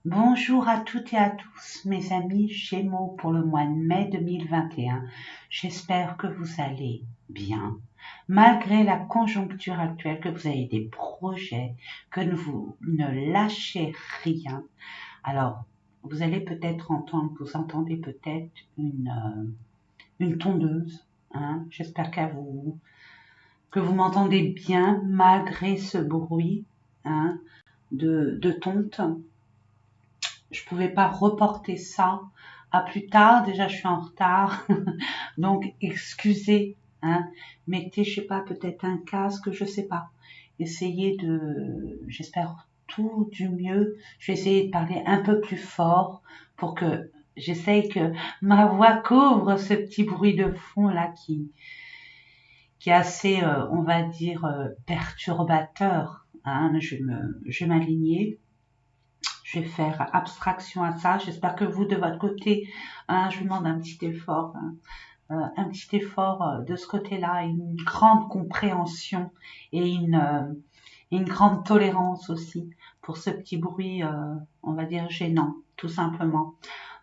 Bonjour à toutes et à tous, mes amis Gémeaux pour le mois de mai 2021. J'espère que vous allez bien, malgré la conjoncture actuelle, que vous avez des projets, que vous ne lâchez rien. Alors, vous allez peut-être entendre, vous entendez peut-être une tondeuse. Hein. J'espère que vous m'entendez bien, malgré ce bruit hein, de tonte. Je pouvais pas reporter ça à plus tard. Déjà, je suis en retard. Donc, excusez, hein. Mettez, je sais pas, peut-être un casque, je sais pas. Essayez j'espère tout du mieux. Je vais essayer de parler un peu plus fort pour que j'essaye que ma voix couvre ce petit bruit de fond là qui est assez, on va dire, perturbateur. Hein. Je vais m'aligner. Je vais faire abstraction à ça. J'espère que vous, de votre côté, hein, je vous demande un petit effort, hein, un petit effort de ce côté-là, une grande compréhension et une grande tolérance aussi pour ce petit bruit, on va dire, gênant, tout simplement.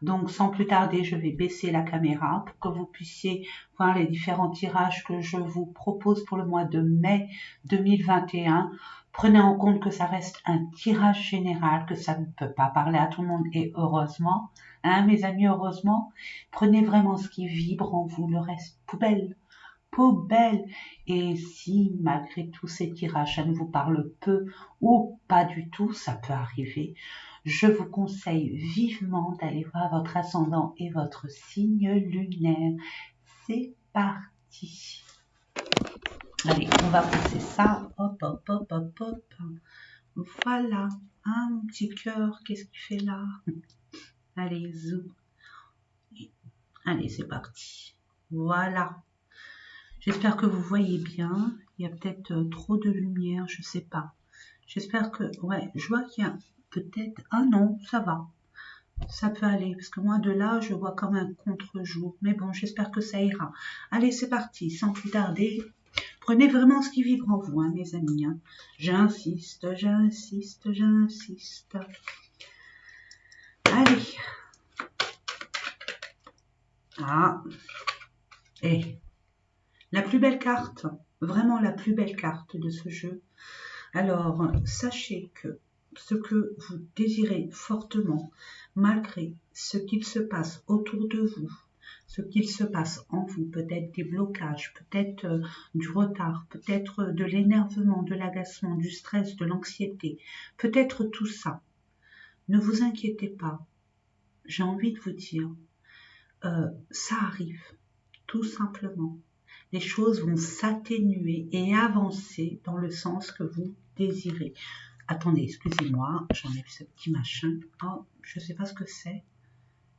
Donc, sans plus tarder, je vais baisser la caméra pour que vous puissiez voir les différents tirages que je vous propose pour le mois de mai 2021. Prenez en compte que ça reste un tirage général, que ça ne peut pas parler à tout le monde et heureusement, hein, mes amis, heureusement, prenez vraiment ce qui vibre en vous, le reste, poubelle, poubelle. Et si, malgré tous ces tirages, ça ne vous parle peu ou pas du tout, ça peut arriver, je vous conseille vivement d'aller voir votre ascendant et votre signe lunaire. C'est parti. Allez, on va passer ça. Hop, hop, hop, hop, hop. Voilà. Un petit cœur, qu'est-ce qu'il fait là? Allez, zoom. Allez, c'est parti. Voilà. J'espère que vous voyez bien. Il y a peut-être trop de lumière, je sais pas. J'espère que... Ouais, je vois qu'il y a peut-être... Ah non, ça va. Ça peut aller, parce que moi de là, je vois comme un contre-jour. Mais bon, j'espère que ça ira. Allez, c'est parti, sans plus tarder. Prenez vraiment ce qui vibre en vous, hein, mes amis. Hein. J'insiste, j'insiste, j'insiste. Allez. Ah. Et la plus belle carte, vraiment la plus belle carte de ce jeu. Alors, sachez que ce que vous désirez fortement, malgré ce qu'il se passe autour de vous, ce qu'il se passe en vous, peut-être des blocages, peut-être du retard, peut-être de l'énervement, de l'agacement, du stress, de l'anxiété, peut-être tout ça. Ne vous inquiétez pas, j'ai envie de vous dire, ça arrive, tout simplement. Les choses vont s'atténuer et avancer dans le sens que vous désirez. Attendez, excusez-moi, j'enlève ce petit machin. Oh, je sais pas ce que c'est.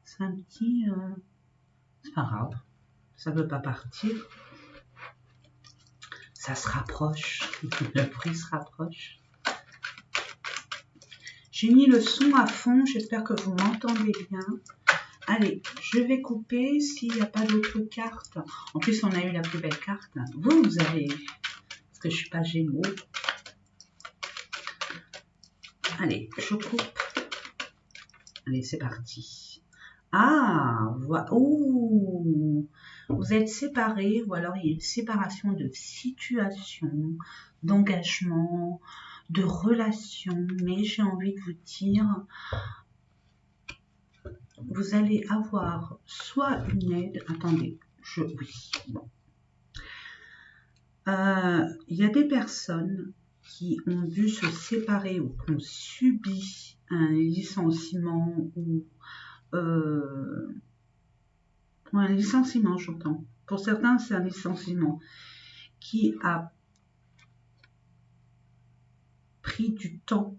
C'est un petit... c'est pas grave, ça veut pas partir. Ça se rapproche, le prix se rapproche. J'ai mis le son à fond, j'espère que vous m'entendez bien. Allez, je vais couper s'il n'y a pas d'autres cartes. En plus, on a eu la plus belle carte. Vous avez... Parce que je suis pas Gémeaux. Allez, je coupe. Allez, c'est parti. Ah, ouh, vous êtes séparés ou alors il y a une séparation de situation, d'engagement, de relation. Mais j'ai envie de vous dire, vous allez avoir soit une aide. Attendez, oui, bon. Il y a des personnes qui ont dû se séparer ou qui ont subi un licenciement ou un licenciement, j'entends. Pour certains, c'est un licenciement qui a pris du temps,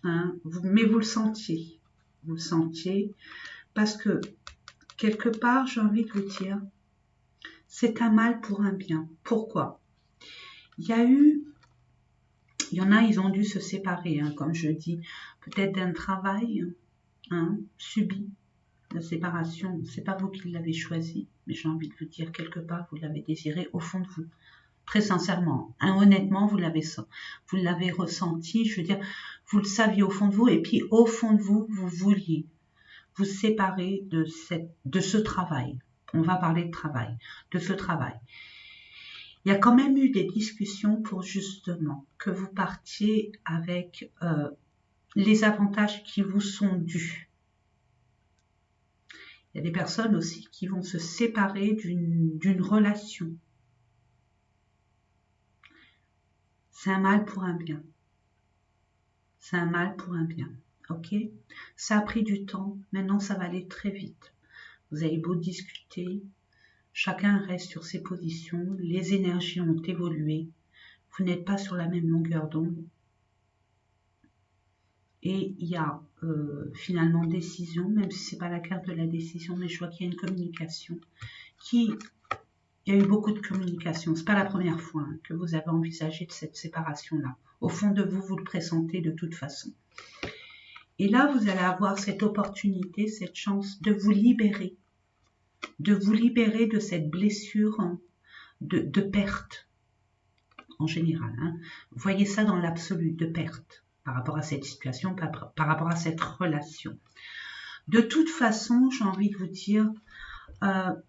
hein, mais vous le sentiez. Vous le sentiez parce que quelque part, j'ai envie de vous dire, c'est un mal pour un bien. Pourquoi? Il y en a, ils ont dû se séparer, hein, comme je dis, peut-être d'un travail hein, subi. La séparation, c'est pas vous qui l'avez choisi, mais j'ai envie de vous dire, quelque part, vous l'avez désiré au fond de vous. Très sincèrement, hein, honnêtement, vous l'avez ressenti. Je veux dire, vous le saviez au fond de vous, et puis au fond de vous, vous vouliez vous séparer de ce travail. On va parler de travail, de ce travail. Il y a quand même eu des discussions pour justement que vous partiez avec les avantages qui vous sont dus. Il y a des personnes aussi qui vont se séparer d'une relation. C'est un mal pour un bien. C'est un mal pour un bien. Ok? Ça a pris du temps. Maintenant, ça va aller très vite. Vous avez beau discuter. Chacun reste sur ses positions. Les énergies ont évolué. Vous n'êtes pas sur la même longueur d'onde. Et il y a finalement décision, même si c'est pas la carte de la décision, mais je vois qu'il y a une communication il y a eu beaucoup de communication. C'est pas la première fois que vous avez envisagé de cette séparation-là. Au fond de vous, vous le pressentez de toute façon. Et là, vous allez avoir cette opportunité, cette chance de vous libérer de cette blessure de perte en général. Hein. Vous voyez ça dans l'absolu, de perte par rapport à cette situation, par rapport à cette relation. De toute façon, j'ai envie de vous dire,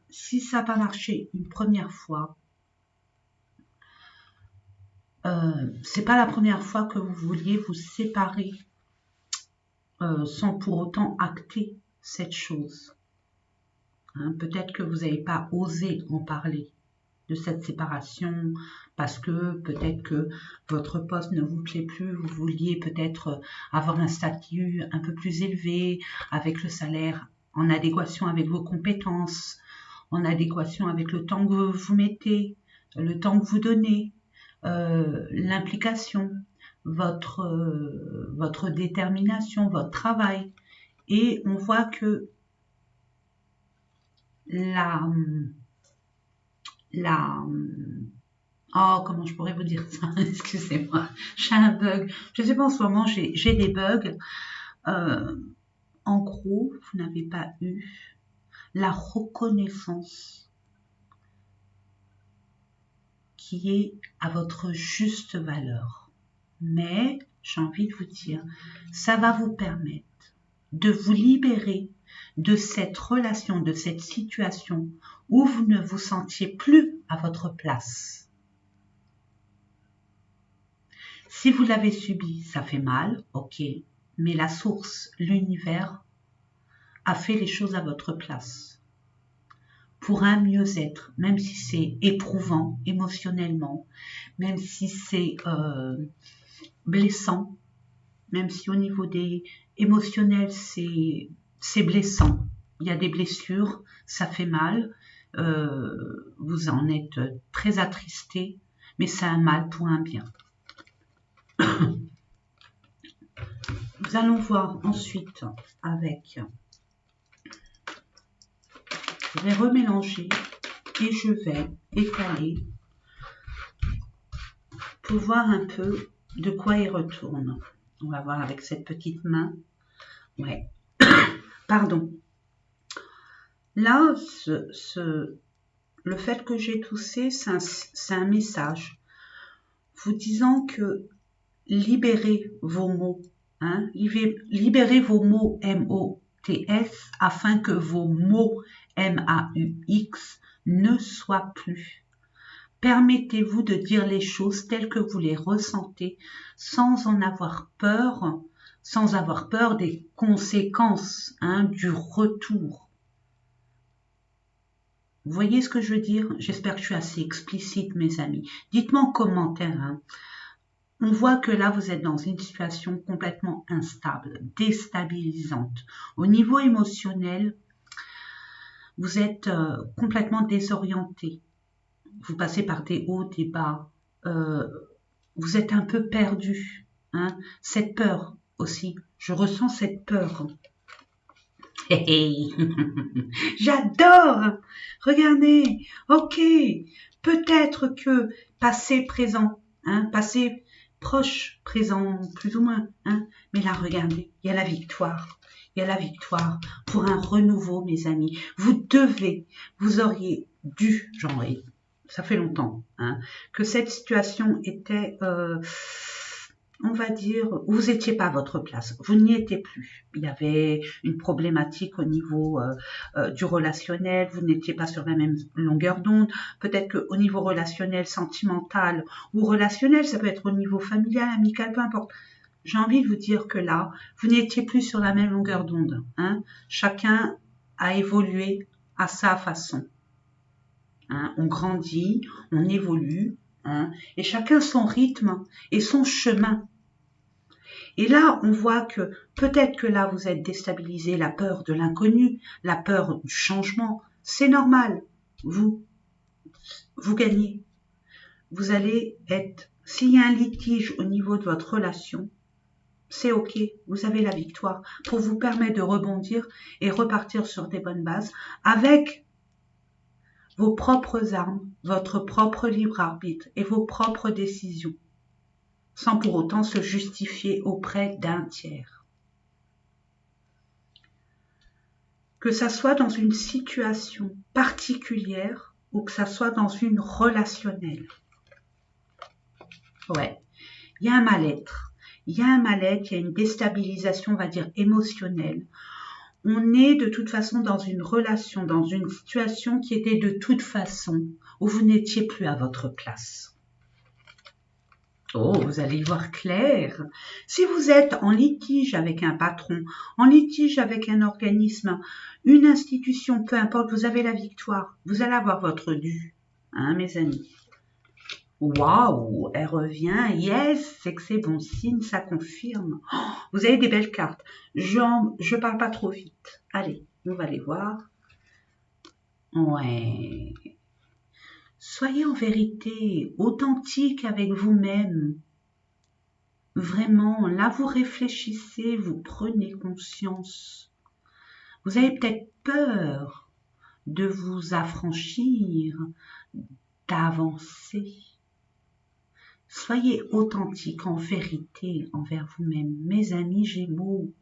si ça n'a pas marché une première fois, c'est pas la première fois que vous vouliez vous séparer sans pour autant acter cette chose. Hein, peut-être que vous n'avez pas osé en parler de cette séparation parce que peut-être que votre poste ne vous plaît plus, vous vouliez peut-être avoir un statut un peu plus élevé avec le salaire en adéquation avec vos compétences, en adéquation avec le temps que vous mettez, le temps que vous donnez, l'implication, votre détermination, votre travail. Et on voit que comment je pourrais vous dire ça? Excusez-moi, j'ai un bug. Je sais pas, en ce moment, j'ai des bugs. En gros, vous n'avez pas eu la reconnaissance qui est à votre juste valeur. Mais, j'ai envie de vous dire, ça va vous permettre de vous libérer de cette relation, de cette situation où vous ne vous sentiez plus à votre place. Si vous l'avez subi, ça fait mal, ok, mais la source, l'univers, a fait les choses à votre place. Pour un mieux-être, même si c'est éprouvant émotionnellement, même si c'est blessant, même si au niveau des émotionnels c'est blessant. Il y a des blessures, ça fait mal, vous en êtes très attristé, mais c'est un mal pour un bien. Nous allons voir ensuite avec, je vais remélanger et je vais étaler pour voir un peu de quoi il retourne. On va voir avec cette petite main. Ouais. Pardon. Là, le fait que j'ai toussé, c'est un message vous disant que libérez vos mots. Hein, libérez vos mots M-O-T-S afin que vos mots M-A-U-X ne soient plus. Permettez-vous de dire les choses telles que vous les ressentez sans en avoir peur, sans avoir peur des conséquences, hein, du retour. Vous voyez ce que je veux dire? J'espère que je suis assez explicite, mes amis. Dites-moi en commentaire. Hein. On voit que là, vous êtes dans une situation complètement instable, déstabilisante. Au niveau émotionnel, vous êtes complètement désorienté. Vous passez par des hauts, des bas. Vous êtes un peu perdu. Hein. Cette peur aussi. Je ressens cette peur. J'adore. Regardez. Ok. Peut-être que passé, présent. Hein, passé, proche, présent, plus ou moins. Hein, mais là, regardez. Il y a la victoire. Il y a la victoire pour un renouveau, mes amis. Vous auriez dû, ça fait longtemps, hein, que cette situation était on va dire, vous n'étiez pas à votre place, vous n'y étiez plus. Il y avait une problématique au niveau du relationnel, vous n'étiez pas sur la même longueur d'onde. Peut-être qu'au niveau relationnel, sentimental ou relationnel, ça peut être au niveau familial, amical, peu importe. J'ai envie de vous dire que là, vous n'étiez plus sur la même longueur d'onde. Hein. Chacun a évolué à sa façon. Hein. On grandit, on évolue, hein, et chacun son rythme et son chemin. Et là, on voit que peut-être que là, vous êtes déstabilisé, la peur de l'inconnu, la peur du changement. C'est normal. Vous gagnez. Vous allez être, s'il y a un litige au niveau de votre relation, c'est ok, vous avez la victoire pour vous permettre de rebondir et repartir sur des bonnes bases avec vos propres armes, votre propre libre arbitre et vos propres décisions, sans pour autant se justifier auprès d'un tiers. Que ça soit dans une situation particulière ou que ça soit dans une relationnelle. Ouais, il y a un mal-être. Il y a un mal-être, il y a une déstabilisation, on va dire, émotionnelle. On est de toute façon dans une relation, dans une situation qui était de toute façon où vous n'étiez plus à votre place. Oh, vous allez y voir clair. Si vous êtes en litige avec un patron, en litige avec un organisme, une institution, peu importe, vous avez la victoire. Vous allez avoir votre dû, hein, mes amis. Waouh, elle revient, yes, c'est que c'est bon signe, ça confirme. Oh, vous avez des belles cartes. Je parle pas trop vite. Allez, on va les voir. Ouais. Soyez en vérité authentique avec vous-même. Vraiment, là vous réfléchissez, vous prenez conscience. Vous avez peut-être peur de vous affranchir, d'avancer. Soyez authentique en vérité envers vous-même. Mes amis Gémeaux,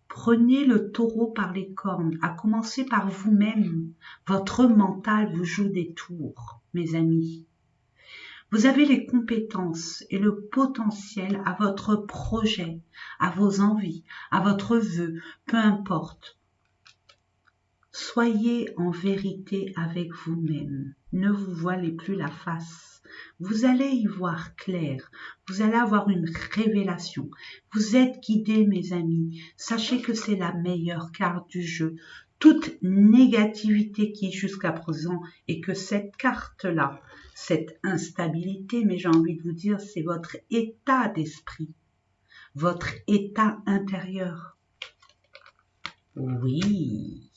prenez le taureau par les cornes, à commencer par vous-même. Votre mental vous joue des tours, mes amis. Vous avez les compétences et le potentiel à votre projet, à vos envies, à votre vœu, peu importe. Soyez en vérité avec vous-même. Ne vous voilez plus la face. Vous allez y voir clair. Vous allez avoir une révélation. Vous êtes guidés, mes amis. Sachez que c'est la meilleure carte du jeu. Toute négativité qui est jusqu'à présent et que cette carte-là, cette instabilité, mais j'ai envie de vous dire, c'est votre état d'esprit, votre état intérieur. Oui.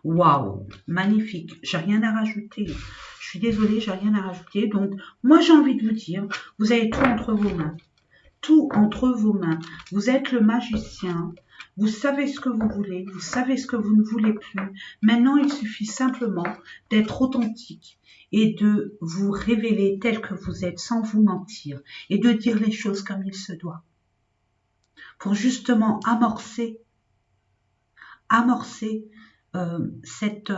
Waouh, magnifique. J'ai rien à rajouter. Je suis désolée, j'ai rien à rajouter. Donc, moi, j'ai envie de vous dire, vous avez tout entre vos mains. Tout entre vos mains. Vous êtes le magicien. Vous savez ce que vous voulez. Vous savez ce que vous ne voulez plus. Maintenant, il suffit simplement d'être authentique et de vous révéler tel que vous êtes sans vous mentir et de dire les choses comme il se doit. Pour justement amorcer cette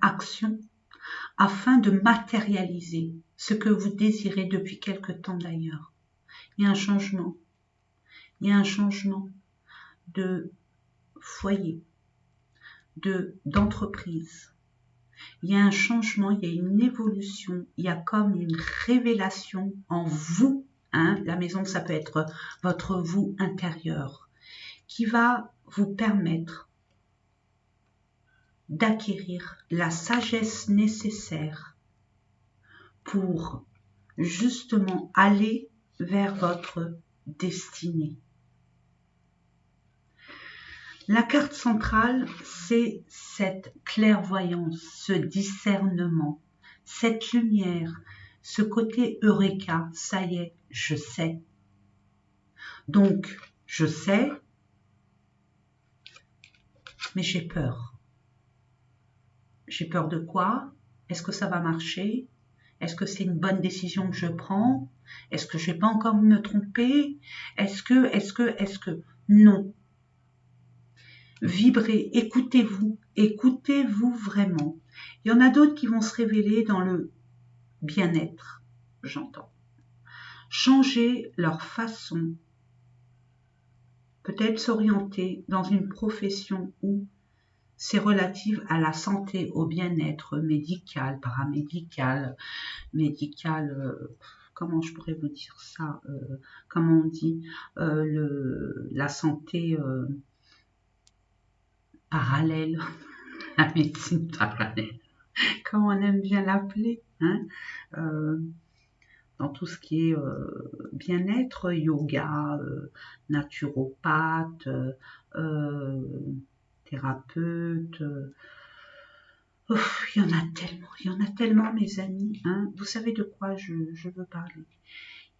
action afin de matérialiser ce que vous désirez depuis quelque temps d'ailleurs. Il y a un changement. Il y a un changement de foyer, d'entreprise. Il y a un changement, il y a une évolution, il y a comme une révélation en vous. Hein, la maison, ça peut être votre vous intérieur, qui va vous permettre d'acquérir la sagesse nécessaire pour justement aller vers votre destinée. La carte centrale, c'est cette clairvoyance, ce discernement, cette lumière, ce côté eureka, ça y est, je sais. Donc, je sais, mais j'ai peur. J'ai peur de quoi? Est-ce que ça va marcher? Est-ce que c'est une bonne décision que je prends? Est-ce que je vais pas encore me tromper? Est-ce que... Non. Vibrez, écoutez-vous vraiment. Il y en a d'autres qui vont se révéler dans le bien-être, j'entends. Changer leur façon, peut-être s'orienter dans une profession où c'est relatif à la santé, au bien-être médical, paramédical, médical, comment je pourrais vous dire ça, comment on dit, la santé parallèle, la médecine parallèle, comme on aime bien l'appeler, hein, dans tout ce qui est bien-être, yoga, naturopathe, thérapeute, il y en a tellement mes amis, hein. Vous savez de quoi je veux parler.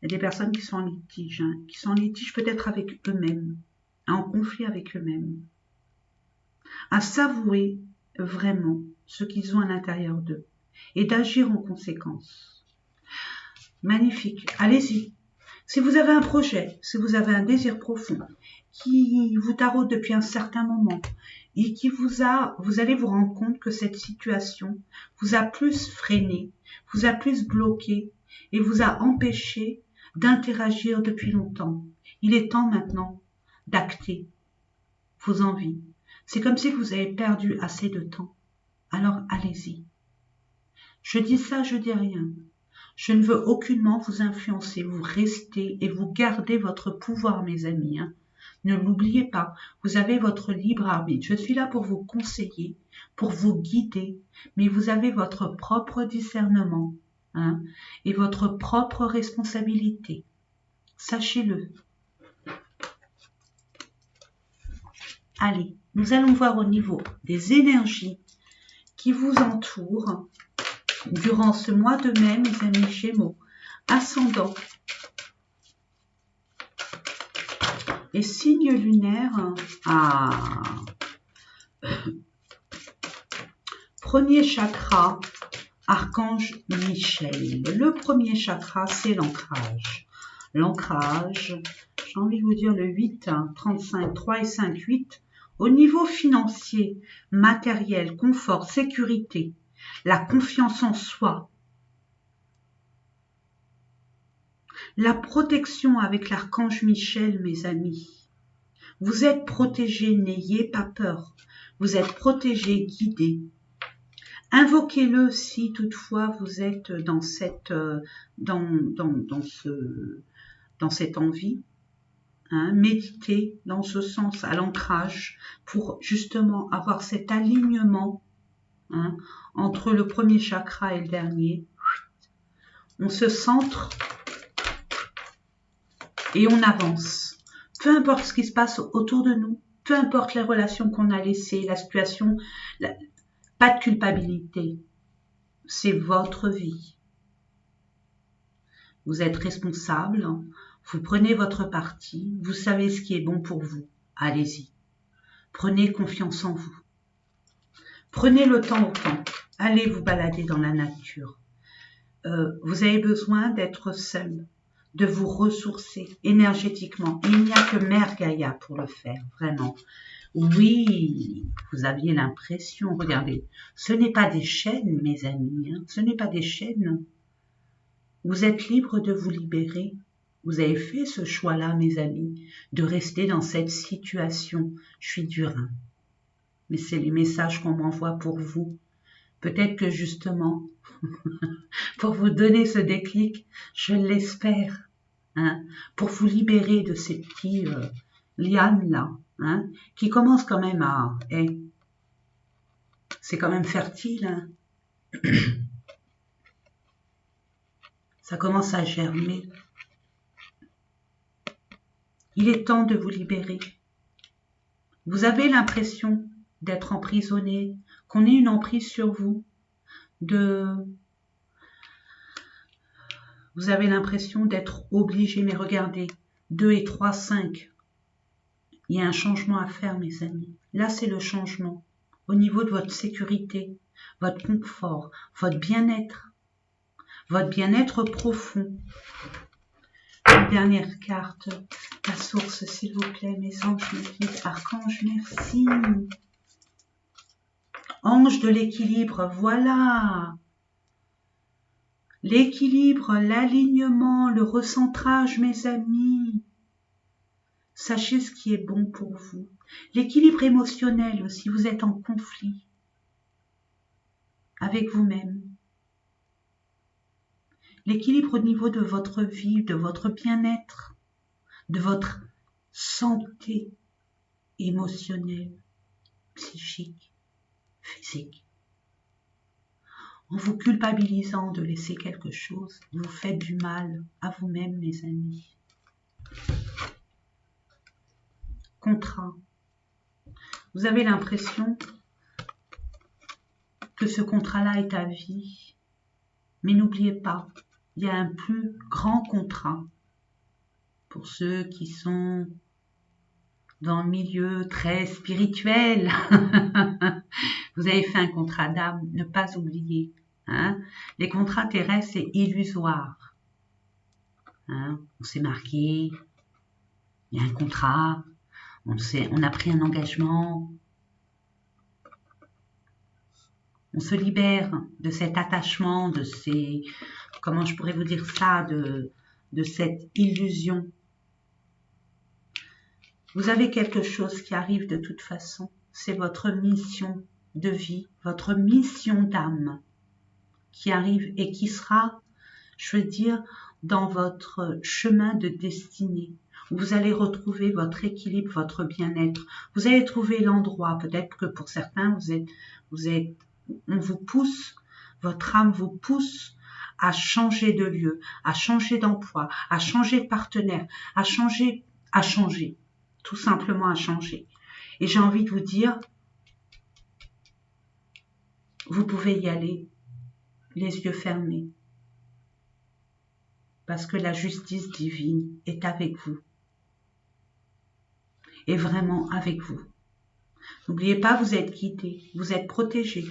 Il y a des personnes qui sont en litige, hein, qui sont en litige peut-être avec eux-mêmes, en conflit avec eux-mêmes, à s'avouer vraiment ce qu'ils ont à l'intérieur d'eux et d'agir en conséquence. Magnifique, allez-y. Si vous avez un projet, si vous avez un désir profond qui vous taraude depuis un certain moment et qui vous allez vous rendre compte que cette situation vous a plus freiné, vous a plus bloqué et vous a empêché d'interagir depuis longtemps. Il est temps maintenant d'acter vos envies. C'est comme si vous avez perdu assez de temps. Alors allez-y. Je dis ça, je dis rien. Je ne veux aucunement vous influencer. Vous restez et vous gardez votre pouvoir, mes amis. Hein. Ne l'oubliez pas, vous avez votre libre arbitre. Je suis là pour vous conseiller, pour vous guider, mais vous avez votre propre discernement, hein, et votre propre responsabilité. Sachez-le. Allez, nous allons voir au niveau des énergies qui vous entourent durant ce mois de mai, mes amis Gémeaux, ascendant et signe lunaire. Premier chakra, Archange Michel. Le premier chakra, c'est l'ancrage. L'ancrage, j'ai envie de vous dire le 8, 35, 3 et 5, 8. Au niveau financier, matériel, confort, sécurité, la confiance en soi, la protection avec l'archange Michel, mes amis. Vous êtes protégés, n'ayez pas peur. Vous êtes protégés, guidés. Invoquez-le si toutefois vous êtes dans cette envie. Hein, méditez dans ce sens à l'ancrage pour justement avoir cet alignement, hein, entre le premier chakra et le dernier. On se centre et on avance. Peu importe ce qui se passe autour de nous, peu importe les relations qu'on a laissées, la situation, pas de culpabilité. C'est votre vie. Vous êtes responsable. Vous prenez votre parti, vous savez ce qui est bon pour vous, allez-y. Prenez confiance en vous. Prenez le temps au temps, allez vous balader dans la nature. Vous avez besoin d'être seul, de vous ressourcer énergétiquement. Il n'y a que Mère Gaïa pour le faire, vraiment. Oui, vous aviez l'impression, regardez, ce n'est pas des chaînes, mes amis, hein, ce n'est pas des chaînes. Vous êtes libre de vous libérer. Vous avez fait ce choix-là, mes amis, de rester dans cette situation. Je suis du Rhin. Mais c'est les messages qu'on m'envoie pour vous. Peut-être que justement, pour vous donner ce déclic, je l'espère, hein, pour vous libérer de ces petits lianes-là, hein, qui commencent quand même à... c'est quand même fertile, hein. Ça commence à germer. Il est temps de vous libérer. Vous avez l'impression d'être emprisonné, qu'on ait une emprise sur vous, vous avez l'impression d'être obligé, mais regardez, 2 et 3, 5, il y a un changement à faire, mes amis. Là, c'est le changement au niveau de votre sécurité, votre confort, votre bien-être profond. Une dernière carte, la source, s'il vous plaît, mes anges, mes guides, archanges, merci. Ange de l'équilibre, voilà. L'équilibre, l'alignement, le recentrage, mes amis. Sachez ce qui est bon pour vous. L'équilibre émotionnel aussi, vous êtes en conflit avec vous-même. L'équilibre au niveau de votre vie, de votre bien-être, de votre santé émotionnelle, psychique, physique. En vous culpabilisant de laisser quelque chose, vous faites du mal à vous-même, mes amis. Contrat. Vous avez l'impression que ce contrat-là est à vie. Mais n'oubliez pas, il y a un plus grand contrat pour ceux qui sont dans le milieu très spirituel. Vous avez fait un contrat d'âme, ne pas oublier. Hein. Les contrats terrestres, c'est illusoire. Hein. On s'est marqué, il y a un contrat, on a pris un engagement. On se libère de cet attachement, de ces, comment je pourrais vous dire ça, de cette illusion. Vous avez quelque chose qui arrive de toute façon. C'est votre mission de vie, votre mission d'âme qui arrive et qui sera, je veux dire, dans votre chemin de destinée. Vous allez retrouver votre équilibre, votre bien-être. Vous allez trouver l'endroit. Peut-être que pour certains, on vous pousse, votre âme vous pousse à changer de lieu, à changer d'emploi, à changer de partenaire, à changer, tout simplement à changer. Et j'ai envie de vous dire, vous pouvez y aller les yeux fermés, parce que la justice divine est avec vous, et vraiment avec vous. N'oubliez pas, vous êtes guidé, vous êtes protégé.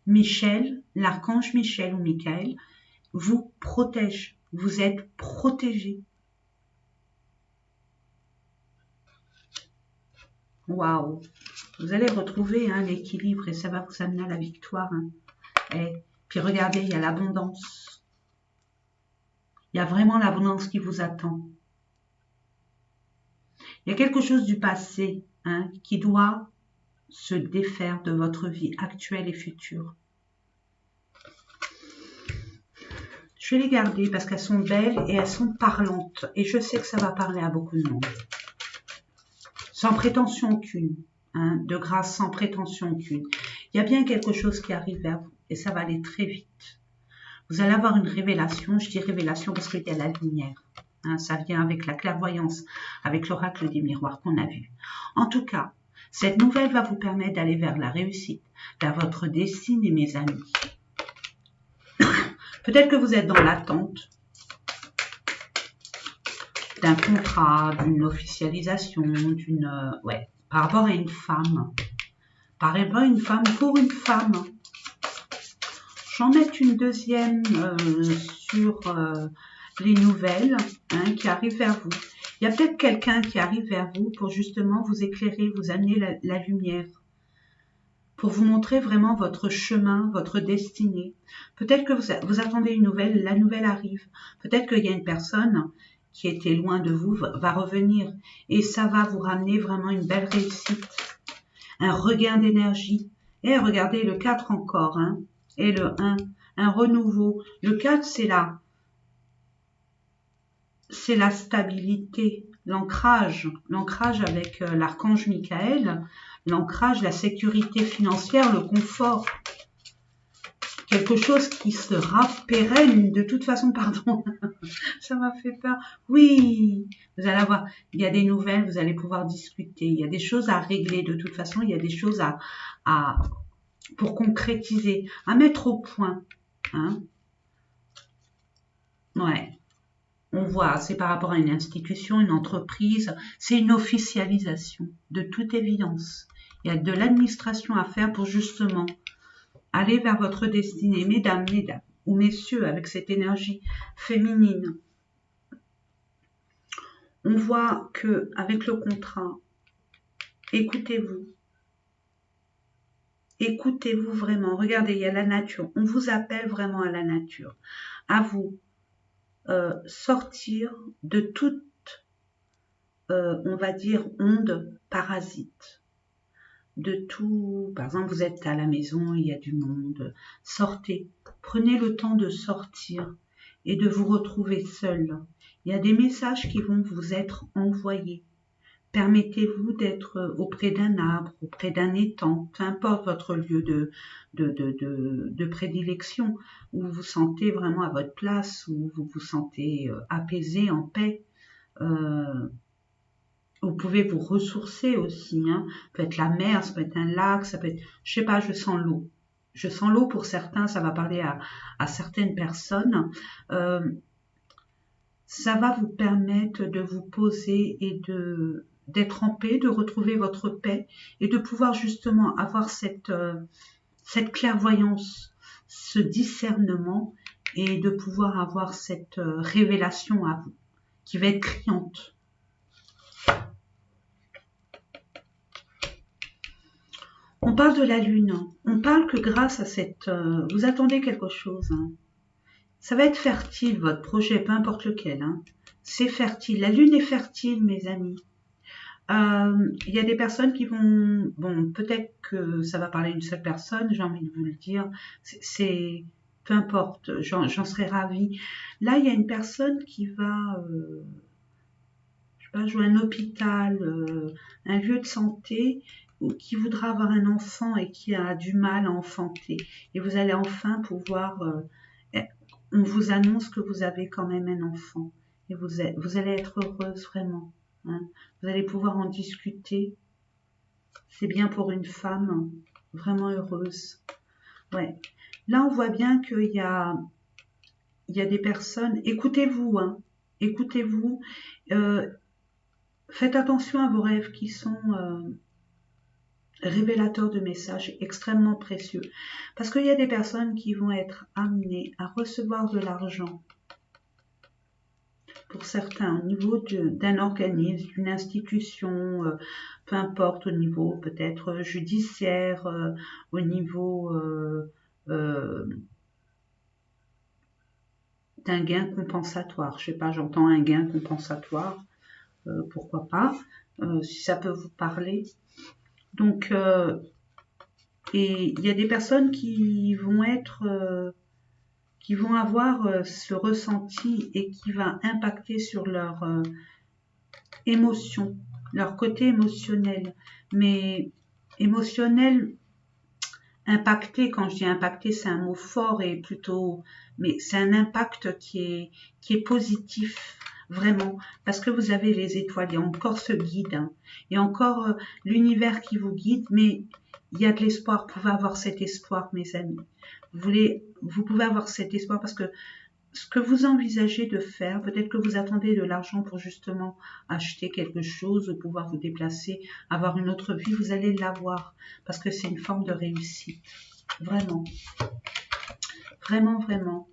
Michel, l'archange Michel ou Michael, vous protège, vous êtes protégé. Waouh! Vous allez retrouver l'équilibre et ça va vous amener à la victoire. Et puis regardez, il y a l'abondance. Il y a vraiment l'abondance qui vous attend. Il y a quelque chose du passé qui doit se défaire de votre vie actuelle et future. Je vais les garder parce qu'elles sont belles et elles sont parlantes. Et je sais que ça va parler à beaucoup de monde. Sans prétention aucune. De grâce, sans prétention aucune. Il y a bien quelque chose qui arrive vers vous. Et ça va aller très vite. Vous allez avoir une révélation. Je dis révélation parce qu'il y a la lumière. Ça vient avec la clairvoyance, avec l'oracle des miroirs qu'on a vu. En tout cas, cette nouvelle va vous permettre d'aller vers la réussite, vers votre destinée, mes amis. Peut-être que vous êtes dans l'attente d'un contrat, d'une officialisation, par rapport à une femme. Par rapport à une femme, pour une femme. J'en mets une deuxième sur les nouvelles qui arrivent vers vous. Il y a peut-être quelqu'un qui arrive vers vous pour justement vous éclairer, vous amener la lumière, pour vous montrer vraiment votre chemin, votre destinée. Peut-être que vous attendez une nouvelle, la nouvelle arrive. Peut-être qu'il y a une personne qui était loin de vous, va revenir. Et ça va vous ramener vraiment une belle réussite, un regain d'énergie. Et regardez, le 4 encore, et le 1, un renouveau. Le 4, c'est la stabilité, l'ancrage avec l'archange Michael, l'ancrage, la sécurité financière, le confort. Quelque chose qui sera pérenne, de toute façon, pardon, ça m'a fait peur. Oui, vous allez avoir, il y a des nouvelles, vous allez pouvoir discuter, il y a des choses à régler, de toute façon, il y a des choses pour concrétiser, à mettre au point. Ouais. On voit, c'est par rapport à une institution, une entreprise, c'est une officialisation, de toute évidence. Il y a de l'administration à faire pour justement aller vers votre destinée, mesdames, ou messieurs, avec cette énergie féminine. On voit que avec le contrat, écoutez-vous. Écoutez-vous vraiment. Regardez, il y a la nature. On vous appelle vraiment à la nature. À vous sortir de toute, on va dire, onde parasite. De tout, par exemple, vous êtes à la maison, il y a du monde. Sortez. Prenez le temps de sortir et de vous retrouver seul. Il y a des messages qui vont vous être envoyés. Permettez-vous d'être auprès d'un arbre, auprès d'un étang, peu importe votre lieu de prédilection, où vous vous sentez vraiment à votre place, où vous vous sentez apaisé, en paix. Vous pouvez vous ressourcer aussi. Hein. Ça peut être la mer, ça peut être un lac, ça peut être, je sais pas, je sens l'eau. Je sens l'eau pour certains, ça va parler à certaines personnes. Ça va vous permettre de vous poser et d'être en paix, de retrouver votre paix et de pouvoir justement avoir cette clairvoyance, ce discernement et de pouvoir avoir cette révélation à vous qui va être criante. On parle de la lune, on parle que grâce à cette... vous attendez quelque chose. Hein. Ça va être fertile, votre projet, peu importe lequel. Hein. C'est fertile. La lune est fertile, mes amis. Il y a des personnes qui vont... Bon, peut-être que ça va parler d'une seule personne, j'ai envie de vous le dire. C'est peu importe, j'en serais ravie. Là, il y a une personne qui va... je sais pas, jouer un hôpital, un lieu de santé, ou qui voudra avoir un enfant et qui a du mal à enfanter. Et vous allez enfin pouvoir... on vous annonce que vous avez quand même un enfant. Et vous allez être heureuse vraiment. Hein. Vous allez pouvoir en discuter. C'est bien pour une femme vraiment heureuse. Ouais. Là, on voit bien qu'il y a des personnes. Écoutez-vous, hein. Écoutez-vous. Faites attention à vos rêves qui sont révélateurs de messages extrêmement précieux. Parce qu'il y a des personnes qui vont être amenées à recevoir de l'argent. Pour certains, au niveau d'un organisme, d'une institution, peu importe, au niveau peut-être judiciaire, au niveau d'un gain compensatoire. Je sais pas, j'entends un gain compensatoire, pourquoi pas, si ça peut vous parler. Donc, et il y a des personnes qui vont être... qui vont avoir ce ressenti et qui va impacter sur leur émotion, leur côté émotionnel. Mais émotionnel, impacté, quand je dis impacté, c'est un mot fort et plutôt, mais c'est un impact qui est positif, vraiment, parce que vous avez les étoiles, il y a encore ce guide, hein, et encore l'univers qui vous guide, mais il y a de l'espoir, vous pouvez avoir cet espoir, mes amis. Vous pouvez avoir cet espoir parce que ce que vous envisagez de faire, peut-être que vous attendez de l'argent pour justement acheter quelque chose, ou pouvoir vous déplacer, avoir une autre vie, vous allez l'avoir parce que c'est une forme de réussite. Vraiment. Vraiment, vraiment.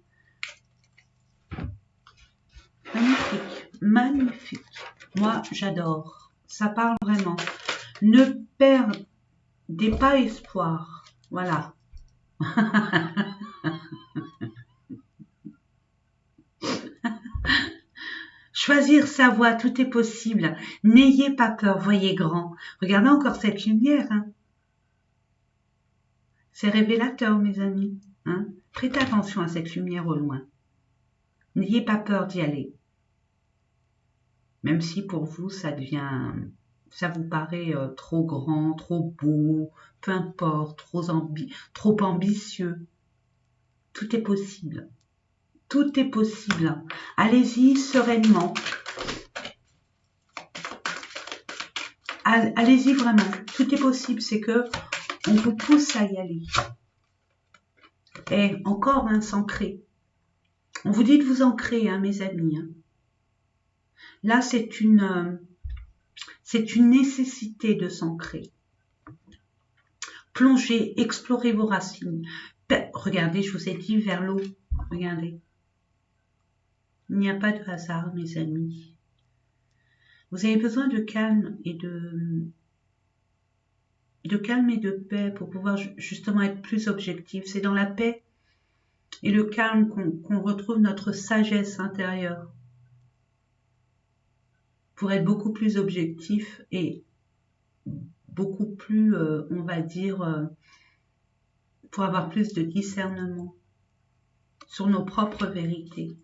Magnifique. Magnifique. Moi, j'adore. Ça parle vraiment. Ne perdez pas espoir. Voilà. Choisir sa voie, tout est possible. N'ayez pas peur, voyez grand. Regardez encore cette lumière. Hein. C'est révélateur, mes amis. Hein. Prêtez attention à cette lumière au loin. N'ayez pas peur d'y aller. Même si pour vous, ça vous paraît trop grand, trop beau, peu importe, trop ambitieux. Tout est possible. Tout est possible. Allez-y sereinement. Allez-y vraiment. Tout est possible. C'est que on vous pousse à y aller. Et encore, hein, s'ancrer. On vous dit de vous ancrer, hein, mes amis. Hein. Là, c'est une nécessité de s'ancrer. Plongez, explorez vos racines. Regardez, je vous ai dit vers l'eau. Regardez. Il n'y a pas de hasard, mes amis. Vous avez besoin de calme et de de calme et de paix pour pouvoir justement être plus objectif. C'est dans la paix et le calme qu'on retrouve notre sagesse intérieure pour être beaucoup plus objectif et beaucoup plus, on va dire, pour avoir plus de discernement sur nos propres vérités.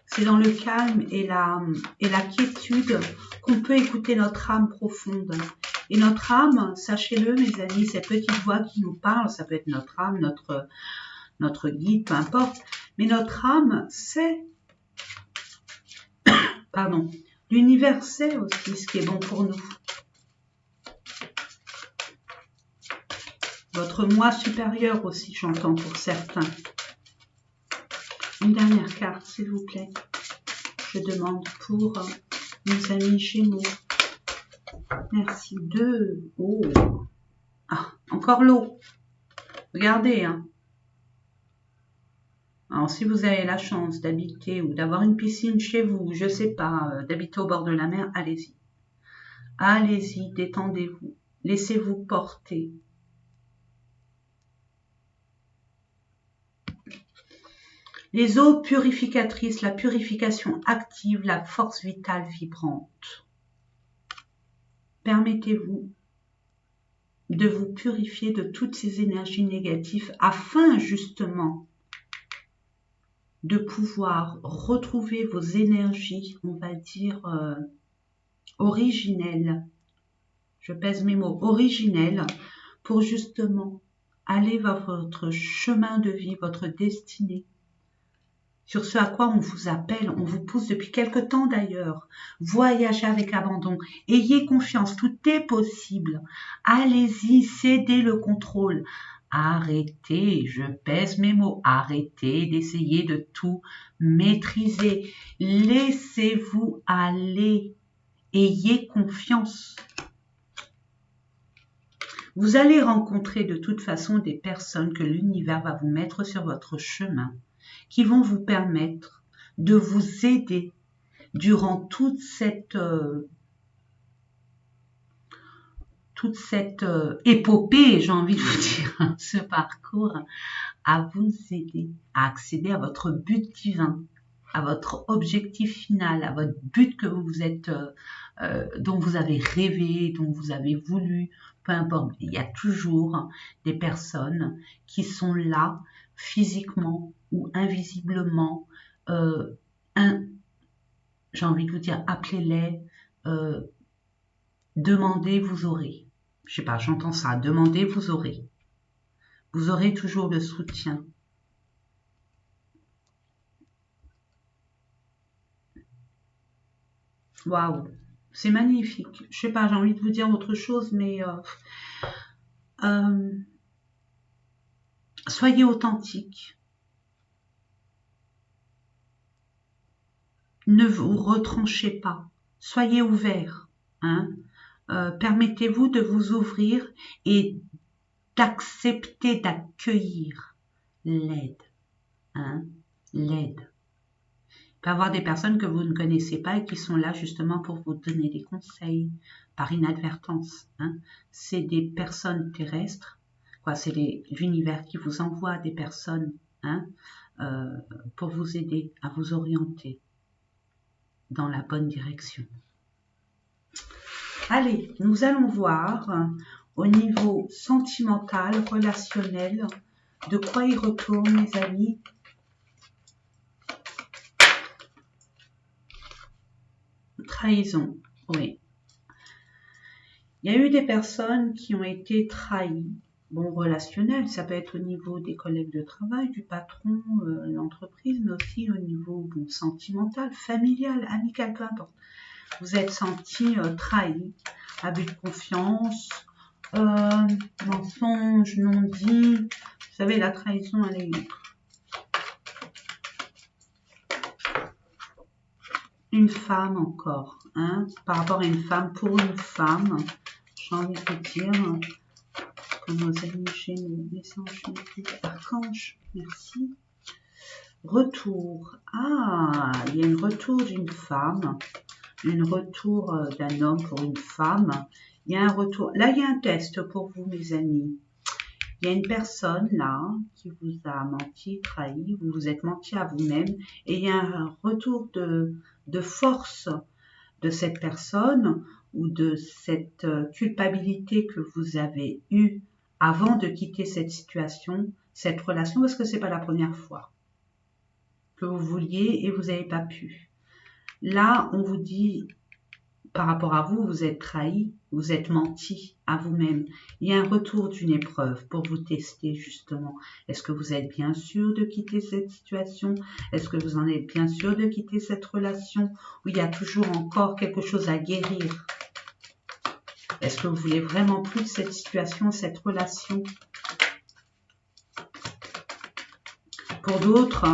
C'est dans le calme et la quiétude qu'on peut écouter notre âme profonde. Et notre âme, sachez-le mes amis, cette petite voix qui nous parle, ça peut être notre âme, notre guide, peu importe, mais notre âme sait, pardon, l'univers sait aussi ce qui est bon pour nous. Votre moi supérieur aussi, j'entends pour certains. Une dernière carte, s'il vous plaît. Je demande pour nos amis Gémeaux. Merci. 2. Oh. Ah, encore l'eau. Regardez. Hein. Alors, si vous avez la chance d'habiter ou d'avoir une piscine chez vous, je sais pas, d'habiter au bord de la mer, allez-y. Allez-y, détendez-vous. Laissez-vous porter. Les eaux purificatrices, la purification active, la force vitale vibrante. Permettez-vous de vous purifier de toutes ces énergies négatives afin justement de pouvoir retrouver vos énergies, on va dire, originelles. Je pèse mes mots, originelles, pour justement aller vers votre chemin de vie, votre destinée. Sur ce à quoi on vous appelle, on vous pousse depuis quelque temps d'ailleurs. Voyagez avec abandon. Ayez confiance, tout est possible. Allez-y, cédez le contrôle. Arrêtez, je pèse mes mots, arrêtez d'essayer de tout maîtriser. Laissez-vous aller. Ayez confiance. Vous allez rencontrer de toute façon des personnes que l'univers va vous mettre sur votre chemin, qui vont vous permettre de vous aider durant toute cette épopée, j'ai envie de vous dire, ce parcours, à vous aider à accéder à votre but divin, à votre objectif final, à votre but que vous êtes, dont vous avez rêvé, dont vous avez voulu, peu importe. Il y a toujours des personnes qui sont là physiquement ou invisiblement. J'ai envie de vous dire, appelez-les, demandez, vous aurez. Je sais pas, j'entends ça, demandez, vous aurez. Vous aurez toujours le soutien. Waouh, c'est magnifique. Je sais pas, j'ai envie de vous dire autre chose, mais soyez authentique. Ne vous retranchez pas. Soyez ouverts. Hein. Permettez-vous de vous ouvrir et d'accepter, d'accueillir l'aide. Hein, l'aide. Il peut y avoir des personnes que vous ne connaissez pas et qui sont là justement pour vous donner des conseils par inadvertance. Hein. C'est des personnes terrestres, quoi. C'est l'univers qui vous envoie des personnes, hein, pour vous aider à vous orienter dans la bonne direction. Allez, nous allons voir au niveau sentimental, relationnel, de quoi il retourne, mes amis. Trahison, oui. Il y a eu des personnes qui ont été trahies. Bon, relationnel, ça peut être au niveau des collègues de travail, du patron, l'entreprise, mais aussi au niveau sentimental, familial, amical, peu importe. Vous êtes senti trahi, abus de confiance, mensonge, non-dit. Vous savez, la trahison, elle est... Une femme encore, hein, par rapport à une femme, pour une femme, j'ai envie de dire, comme nos amis chez nous, message archange, merci. Retour, ah, il y a un retour d'une femme, un retour d'un homme pour une femme Il y a un retour. Là, il y a un test pour vous, mes amis. Il y a une personne là qui vous a menti, trahi, vous vous êtes menti à vous-même et il y a un retour de force de cette personne ou de cette culpabilité que vous avez eue avant de quitter cette situation, cette relation, parce que c'est pas la première fois que vous vouliez et vous n'avez pas pu. Là, on vous dit, par rapport à vous, vous êtes trahi, vous êtes menti à vous-même. Il y a un retour d'une épreuve pour vous tester justement. Est-ce que vous êtes bien sûr de quitter cette situation? Est-ce que vous en êtes bien sûr de quitter cette relation? Ou il y a toujours encore quelque chose à guérir? Est-ce que vous voulez vraiment plus de cette situation, cette relation? Pour d'autres,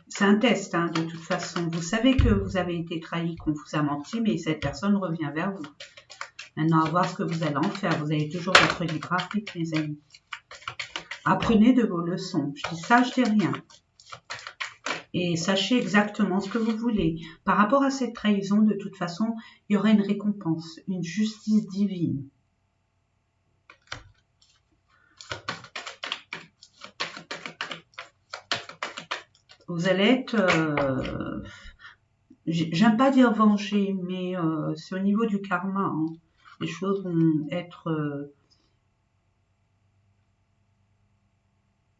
c'est un test de toute façon. Vous savez que vous avez été trahi, qu'on vous a menti, mais cette personne revient vers vous. Maintenant, à voir ce que vous allez en faire. Vous avez toujours votre libre arbitre, mes amis. Apprenez de vos leçons. Je dis ça, je dis rien. Et sachez exactement ce que vous voulez. Par rapport à cette trahison, de toute façon, il y aura une récompense, une justice divine. Vous allez être... j'aime pas dire venger, mais c'est au niveau du karma. Les choses vont être...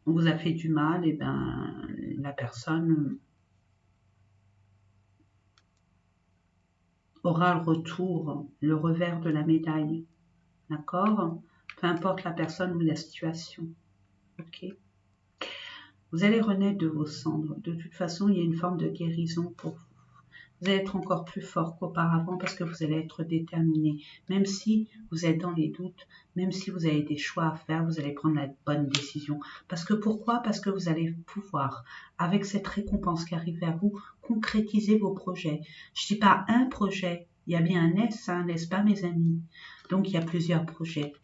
on vous a fait du mal, et ben la personne aura le retour, le revers de la médaille. D'accord? Peu importe la personne ou la situation. Ok? Vous allez renaître de vos cendres. De toute façon, il y a une forme de guérison pour vous. Vous allez être encore plus fort qu'auparavant parce que vous allez être déterminé. Même si vous êtes dans les doutes, même si vous avez des choix à faire, vous allez prendre la bonne décision. Parce que pourquoi? Parce que vous allez pouvoir, avec cette récompense qui arrive vers vous, concrétiser vos projets. Je dis pas un projet, il y a bien un S, n'est-ce pas mes amis? Donc il y a plusieurs projets.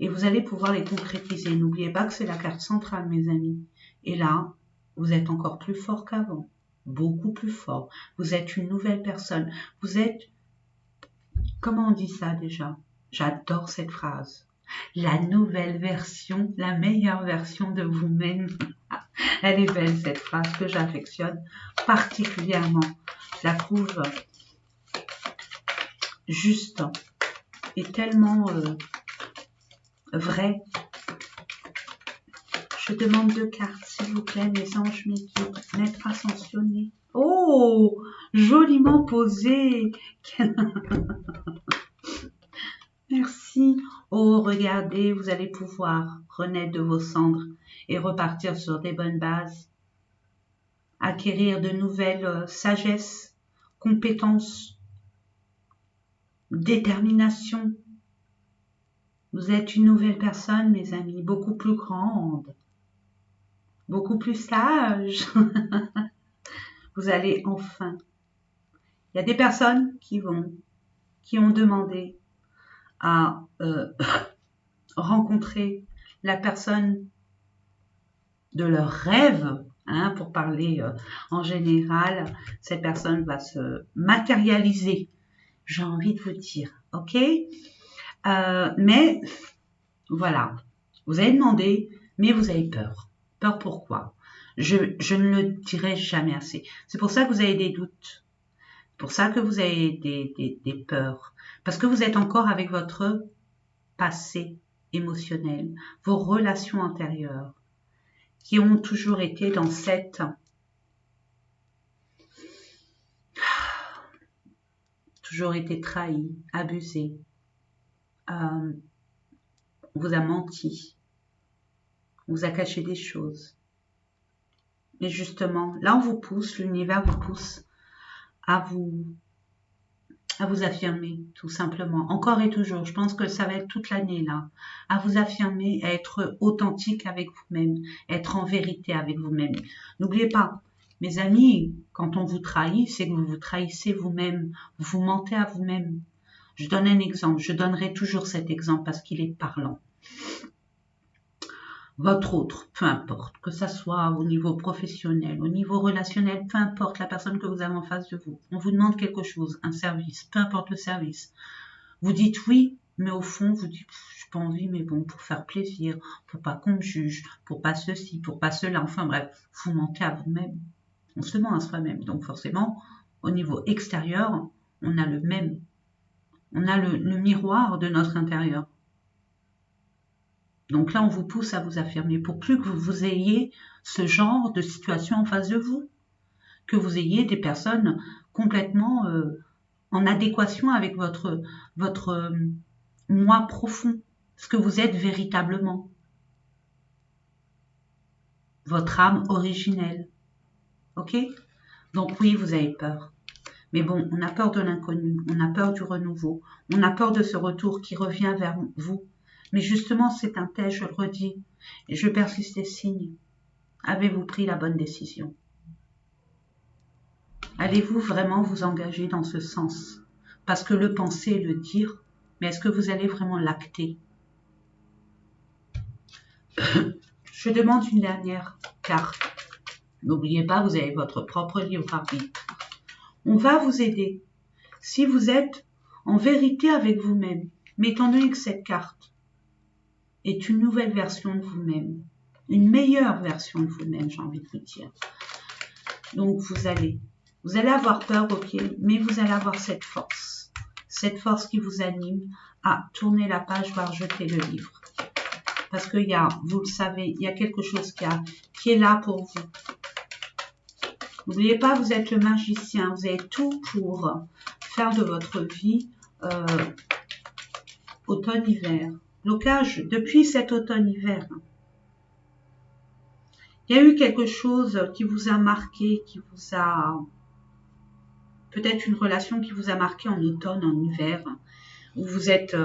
Et vous allez pouvoir les concrétiser. N'oubliez pas que c'est la carte centrale, mes amis. Et là, vous êtes encore plus fort qu'avant. Beaucoup plus fort. Vous êtes une nouvelle personne. Vous êtes... Comment on dit ça déjà? J'adore cette phrase. La nouvelle version, la meilleure version de vous-même. Elle est belle cette phrase que j'affectionne particulièrement. Je la trouve juste et tellement vraie. Je demande 2 cartes, s'il vous plaît, mes anges, mes guides, maître ascensionné. Oh, joliment posé. Merci. Oh, regardez, vous allez pouvoir renaître de vos cendres et repartir sur des bonnes bases. Acquérir de nouvelles sagesses, compétences, détermination. Vous êtes une nouvelle personne, mes amis, beaucoup plus grande, beaucoup plus sage. Vous allez enfin. Il y a des personnes qui ont demandé à rencontrer la personne de leur rêve, pour parler en général, cette personne va se matérialiser, j'ai envie de vous dire, ok? Mais voilà, vous avez demandé, mais vous avez peur. Peur pourquoi? Je ne le dirai jamais assez. C'est pour ça que vous avez des doutes. C'est pour ça que vous avez des peurs. Parce que vous êtes encore avec votre passé émotionnel, vos relations antérieures, qui ont toujours été dans cette... toujours été trahis, abusés, on vous a menti, on vous a caché des choses. Mais justement, là on vous pousse, l'univers vous pousse à vous affirmer, tout simplement. Encore et toujours, je pense que ça va être toute l'année là, à vous affirmer, à être authentique avec vous-même, être en vérité avec vous-même. N'oubliez pas, mes amis, quand on vous trahit, c'est que vous vous trahissez vous-même, vous mentez à vous-même. Je donne un exemple, je donnerai toujours cet exemple parce qu'il est parlant. Votre autre, peu importe, que ça soit au niveau professionnel, au niveau relationnel, peu importe la personne que vous avez en face de vous. On vous demande quelque chose, un service, peu importe le service. Vous dites oui, Mais au fond, vous dites, j'ai pas envie, mais bon, pour faire plaisir, pour pas qu'on me juge, pour pas ceci, pour pas cela, enfin bref, vous mentez à vous-même. On se ment à soi-même. Donc forcément, au niveau extérieur, on a le même. On a le miroir de notre intérieur. Donc là, on vous pousse à vous affirmer pour plus que vous ayez ce genre de situation en face de vous. Que vous ayez des personnes complètement en adéquation avec votre moi profond, ce que vous êtes véritablement, votre âme originelle. Ok? Donc oui, vous avez peur. Mais bon, on a peur de l'inconnu, on a peur du renouveau, on a peur de ce retour qui revient vers vous. Mais justement, c'est un test, je le redis, et je persiste les signes. Avez-vous pris la bonne décision? Allez-vous vraiment vous engager dans ce sens? Parce que le penser, le dire, mais est-ce que vous allez vraiment l'acter? Je demande une dernière carte. N'oubliez pas, vous avez votre propre libre arbitre. On va vous aider. Si vous êtes en vérité avec vous-même, mais étant donné que cette carte est une nouvelle version de vous-même, une meilleure version de vous-même, j'ai envie de vous dire. Donc vous allez avoir peur, ok, mais vous allez avoir cette force qui vous anime à tourner la page, voire jeter le livre. Parce qu'il y a, vous le savez, il y a quelque chose qui est là pour vous. N'oubliez pas, vous êtes le magicien, vous avez tout pour faire de votre vie automne-hiver. Blocage depuis cet automne-hiver. Il y a eu quelque chose qui vous a marqué, qui vous a... Peut-être une relation qui vous a marqué en automne, en hiver, où vous êtes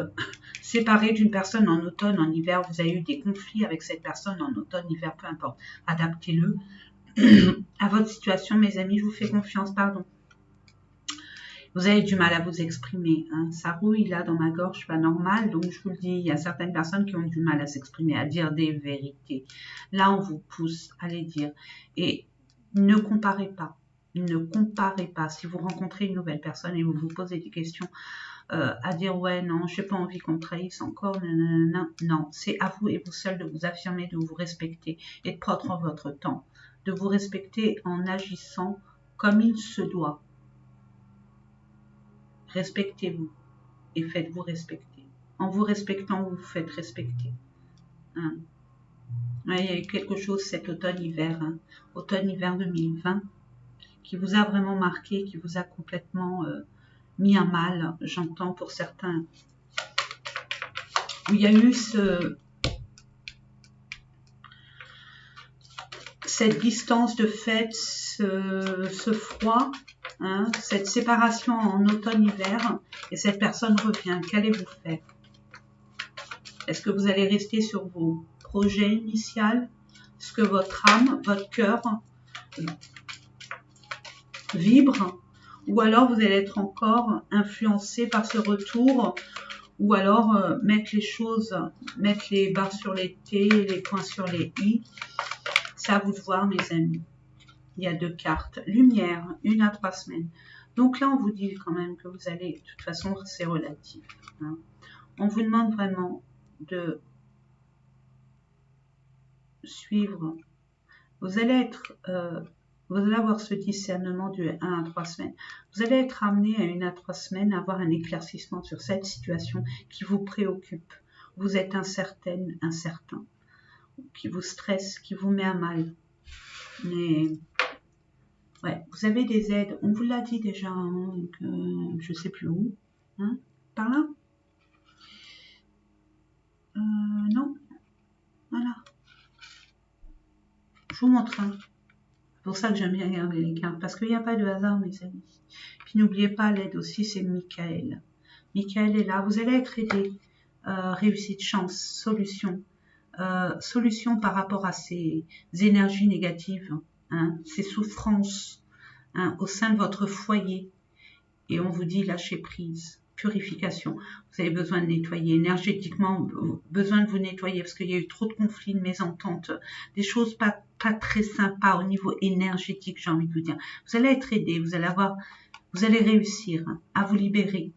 séparé d'une personne en automne, en hiver, vous avez eu des conflits avec cette personne en automne, hiver, peu importe. Adaptez-le à votre situation, mes amis, je vous fais confiance, pardon. Vous avez du mal à vous exprimer, hein. Ça rouille là dans ma gorge, pas normal, donc je vous le dis, il y a certaines personnes qui ont du mal à s'exprimer, à dire des vérités. Là, on vous pousse à les dire. Et ne comparez pas, ne comparez pas. Si vous rencontrez une nouvelle personne et vous vous posez des questions, à dire ouais non, j'ai pas envie qu'on me trahisse encore, nanana. Non, c'est à vous et vous seul de vous affirmer, de vous respecter et de prendre votre temps, de vous respecter en agissant comme il se doit. Respectez-vous et faites-vous respecter. En vous respectant, vous vous faites respecter. Hein. Ouais, il y a eu quelque chose cet automne-hiver, hein. Automne-hiver 2020, qui vous a vraiment marqué, qui vous a complètement mis à mal, j'entends pour certains. Où il y a eu cette distance de fait, ce froid, hein, cette séparation en automne-hiver, et cette personne revient. Qu'allez-vous faire? Est-ce que vous allez rester sur vos projets initiaux? Est-ce que votre âme, votre cœur vibre? Ou alors vous allez être encore influencé par ce retour? Ou alors mettre les choses, mettre les barres sur les T, les points sur les I? C'est à vous de voir, mes amis. Il y a 2 cartes. Lumière, 1 à 3 semaines. Donc là, on vous dit quand même que vous allez, de toute façon, c'est relatif. Hein. On vous demande vraiment de suivre. Vous allez avoir ce discernement de 1 à 3 semaines. Vous allez être amené à 1 à 3 semaines à avoir un éclaircissement sur cette situation qui vous préoccupe. Vous êtes incertaine, incertain, qui vous stresse, qui vous met à mal. Mais ouais, vous avez des aides. On vous l'a dit déjà, hein, je sais plus où. Hein, par là? Non. Voilà. Je vous montre. Hein. C'est pour ça que j'aime bien regarder les cartes. Parce qu'il n'y a pas de hasard, mes amis. Puis n'oubliez pas, l'aide aussi, c'est Michael. Michael est là. Vous allez être aidé. Réussite, chance, solution. Solution par rapport à ces énergies négatives. Hein, ces souffrances au sein de votre foyer. Et on vous dit lâcher prise. Purification. Vous avez besoin de nettoyer énergétiquement, besoin de vous nettoyer parce qu'il y a eu trop de conflits, de mésententes, des choses pas très sympas au niveau énergétique, j'ai envie de vous dire. Vous allez être aidé, vous allez réussir à vous libérer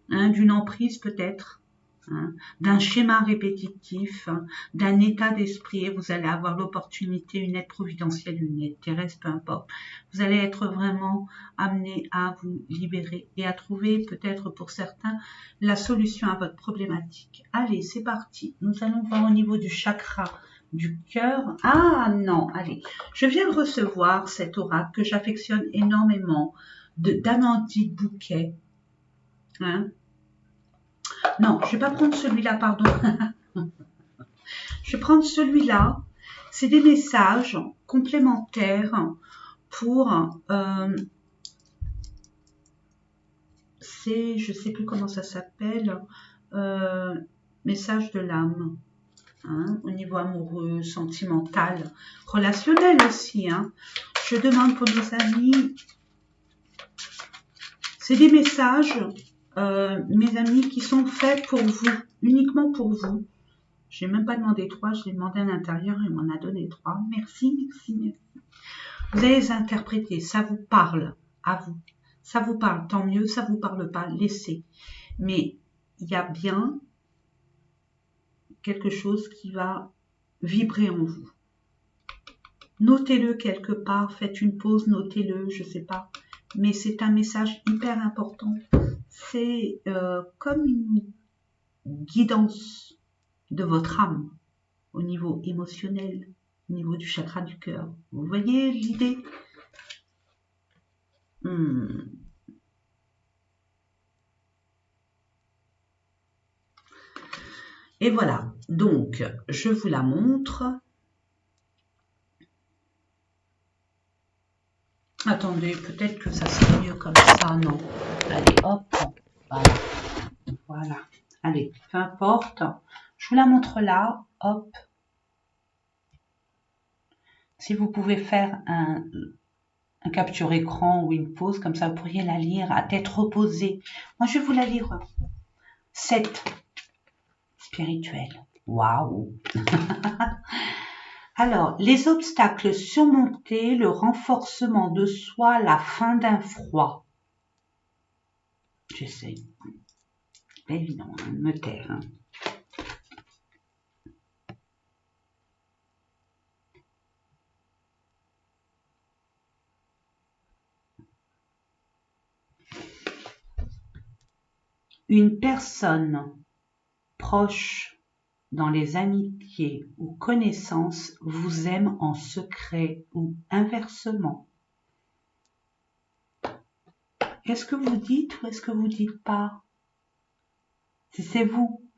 d'une emprise peut-être, hein, d'un schéma répétitif, hein, d'un état d'esprit, et vous allez avoir l'opportunité, une aide providentielle, une aide terrestre, peu importe. Vous allez être vraiment amené à vous libérer et à trouver peut-être pour certains la solution à votre problématique. Allez, c'est parti. Nous allons voir au niveau du chakra du cœur. Ah non, allez. Je viens de recevoir cet oracle que j'affectionne énormément d'Amandine Bouquet. Hein? Non, je vais pas prendre celui-là, pardon. Je vais prendre celui-là. C'est des messages complémentaires pour... c'est, je sais plus comment ça s'appelle, message de l'âme. Hein, au niveau amoureux, sentimental, relationnel aussi. Hein. Je demande pour nos amis... C'est des messages, mes amis, qui sont faits pour vous, uniquement pour vous. Je n'ai même pas demandé 3, je l'ai demandé à l'intérieur et il m'en a donné 3. Merci, merci, merci. Vous allez les interpréter, ça vous parle à vous. Ça vous parle, tant mieux, ça vous parle pas, laissez. Mais il y a bien quelque chose qui va vibrer en vous. Notez-le quelque part, faites une pause, notez-le, je sais pas. Mais c'est un message hyper important. C'est comme une guidance de votre âme au niveau émotionnel, au niveau du chakra du cœur. Vous voyez l'idée? Et voilà, donc je vous la montre. Attendez, peut-être que ça serait mieux comme ça, non? Allez, hop, voilà. Voilà. Allez, peu importe. Je vous la montre là, hop. Si vous pouvez faire un capture écran ou une pause, comme ça vous pourriez la lire à tête reposée. Moi, je vais vous la lire. 7. Spirituel. Waouh. Alors, les obstacles surmontés, le renforcement de soi, la fin d'un froid. J'essaye. Pas évident, hein, de me taire. Hein. Une personne proche dans les amitiés ou connaissances vous aime en secret ou inversement. Est-ce que vous dites ou est-ce que vous dites pas? Si c'est vous,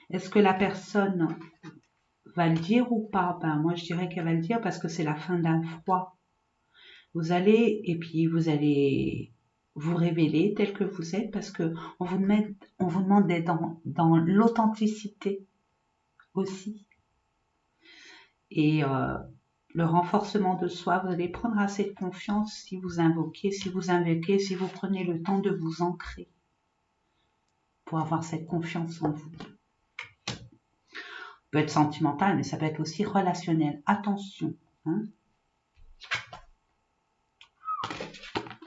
est-ce que la personne va le dire ou pas? Ben, moi, je dirais qu'elle va le dire parce que c'est la fin d'un froid. Vous allez, et puis vous allez vous révéler tel que vous êtes parce que on vous demande d'être dans l'authenticité aussi. Et le renforcement de soi, vous allez prendre assez de confiance si vous invoquez, si vous prenez le temps de vous ancrer pour avoir cette confiance en vous. Ça peut être sentimental, mais ça peut être aussi relationnel. Attention. Hein.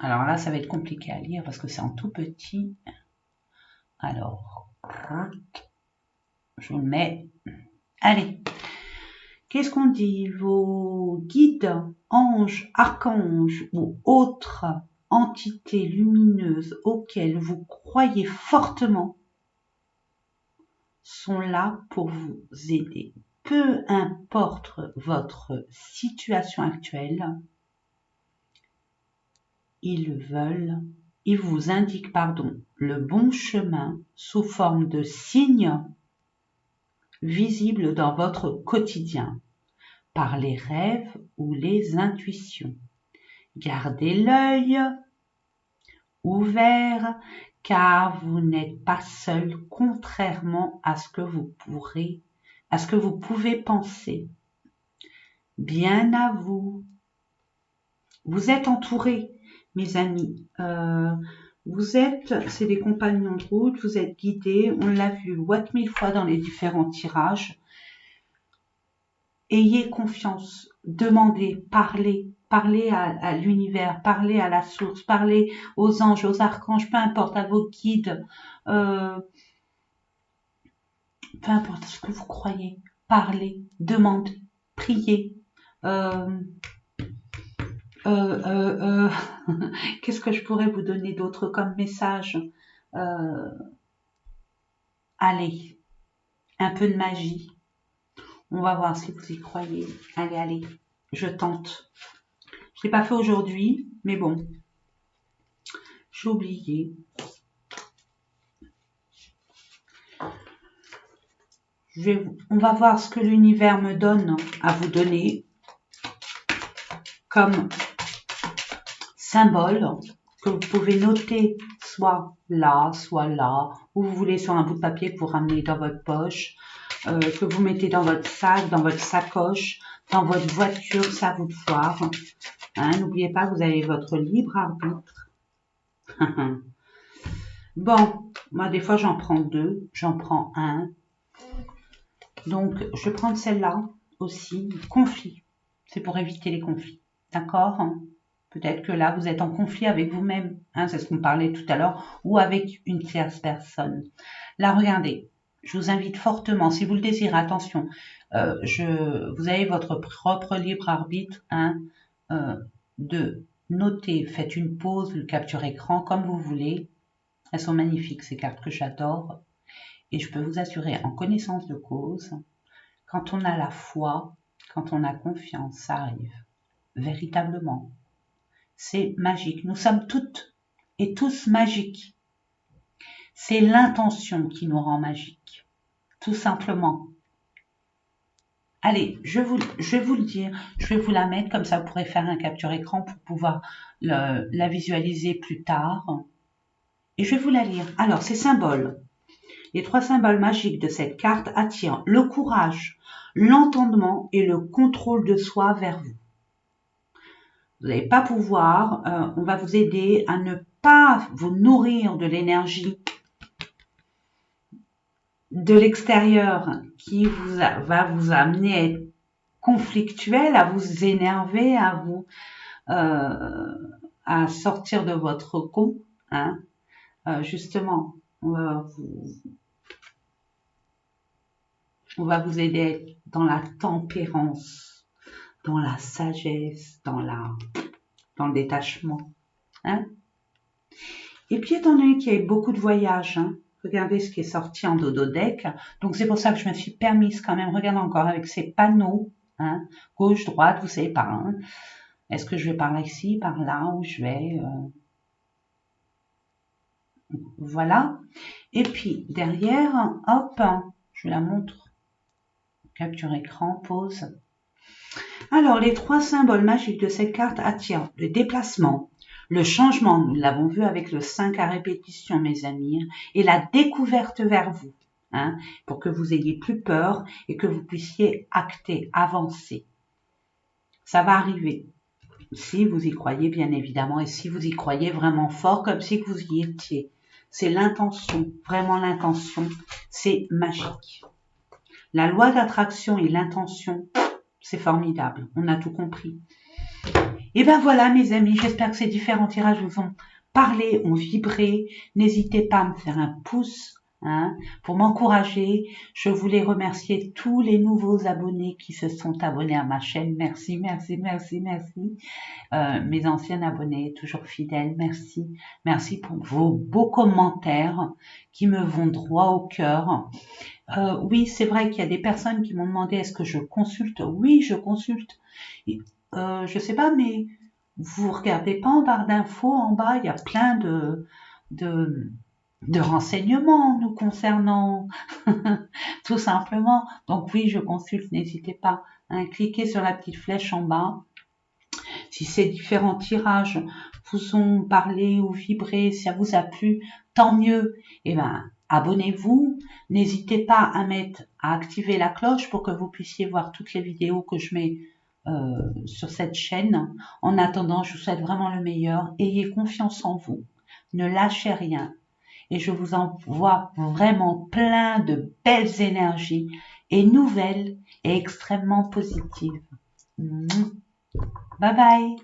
Alors là, ça va être compliqué à lire parce que c'est en tout petit. Alors, je vous le mets. Allez. Qu'est-ce qu'on dit? Vos guides, anges, archanges ou autres entités lumineuses auxquelles vous croyez fortement sont là pour vous aider. Peu importe votre situation actuelle, ils vous indiquent, le bon chemin sous forme de signes visibles dans votre quotidien, par les rêves ou les intuitions. Gardez l'œil ouvert car vous n'êtes pas seul, contrairement à ce que vous pouvez penser. Bien à vous. Vous êtes entourés, mes amis. C'est des compagnons de route, vous êtes guidés, on l'a vu ouate mille fois dans les différents tirages. Ayez confiance, demandez, parlez à l'univers, parlez à la source, parlez aux anges, aux archanges, peu importe, à vos guides. peu importe ce que vous croyez, parlez, demandez, priez. Euh, euh, euh, Qu'est-ce que je pourrais vous donner d'autre comme message? euh, Allez, un peu de magie. On va voir si vous y croyez. Allez, allez, je tente. Je l'ai pas fait aujourd'hui, mais bon, j'ai oublié. On va voir ce que l'univers me donne à vous donner comme symbole que vous pouvez noter soit là, ou vous voulez sur un bout de papier que vous ramenez dans votre poche, que vous mettez dans votre sac, dans votre sacoche, dans votre voiture, ça à vous de voir. Hein, n'oubliez pas que vous avez votre libre arbitre. Bon, moi des fois j'en prends deux, j'en prends un. Donc je vais prendre celle-là aussi, conflit. C'est pour éviter les conflits. D'accord? Peut-être que là, vous êtes en conflit avec vous-même, hein, c'est ce qu'on parlait tout à l'heure, ou avec une tierce personne. Là, regardez, je vous invite fortement, si vous le désirez, attention, vous avez votre propre libre arbitre, hein, de noter, faites une pause, le capture écran, comme vous voulez. Elles sont magnifiques, ces cartes que j'adore. Et je peux vous assurer, en connaissance de cause, quand on a la foi, quand on a confiance, ça arrive. Véritablement. C'est magique. Nous sommes toutes et tous magiques. C'est l'intention qui nous rend magiques. Tout simplement. Allez, je vais vous le dire. Je vais vous la mettre comme ça, vous pourrez faire un capture écran pour pouvoir la visualiser plus tard. Et je vais vous la lire. Alors, ces symboles. Les 3 symboles magiques de cette carte attirent le courage, l'entendement et le contrôle de soi vers vous. Vous n'allez pas pouvoir, on va vous aider à ne pas vous nourrir de l'énergie de l'extérieur qui va vous amener à être conflictuel, à vous énerver, à sortir de votre cocon. Hein. Justement, on va vous aider à être dans la tempérance, dans la sagesse, dans le détachement. Hein. Et puis, étant donné qu'il y a eu beaucoup de voyages, hein, regardez ce qui est sorti en dodo deck. Donc, c'est pour ça que je me suis permise quand même, regardez encore avec ces panneaux, hein, gauche, droite, vous savez pas. Hein. Est-ce que je vais par là ici, par là, où je vais voilà. Et puis, derrière, hop, je la montre. Capture écran, pause. Alors, les 3 symboles magiques de cette carte attirent le déplacement, le changement, nous l'avons vu avec le 5 à répétition, mes amis, et la découverte vers vous, hein, pour que vous ayez plus peur et que vous puissiez acter, avancer. Ça va arriver, si vous y croyez bien évidemment, et si vous y croyez vraiment fort, comme si vous y étiez. C'est l'intention, vraiment l'intention, c'est magique. La loi d'attraction et l'intention, c'est formidable, on a tout compris. Et ben voilà mes amis, j'espère que ces différents tirages vous ont parlé, ont vibré. N'hésitez pas à me faire un pouce, hein, pour m'encourager. Je voulais remercier tous les nouveaux abonnés qui se sont abonnés à ma chaîne. Merci, merci, merci, merci. Mes anciens abonnés, toujours fidèles, merci. Merci pour vos beaux commentaires qui me vont droit au cœur. Oui, c'est vrai qu'il y a des personnes qui m'ont demandé est-ce que je consulte. Oui, je consulte. Je sais pas, mais vous regardez pas en barre d'infos, en bas, il y a plein de renseignements nous concernant, tout simplement. Donc oui, je consulte, n'hésitez pas. Hein, cliquez sur la petite flèche en bas. Si ces différents tirages vous ont parlé ou vibré, si ça vous a plu, tant mieux. Eh ben, abonnez-vous. N'hésitez pas à activer la cloche pour que vous puissiez voir toutes les vidéos que je mets sur cette chaîne. En attendant, je vous souhaite vraiment le meilleur. Ayez confiance en vous. Ne lâchez rien. Et je vous envoie vraiment plein de belles énergies et nouvelles et extrêmement positives. Bye bye.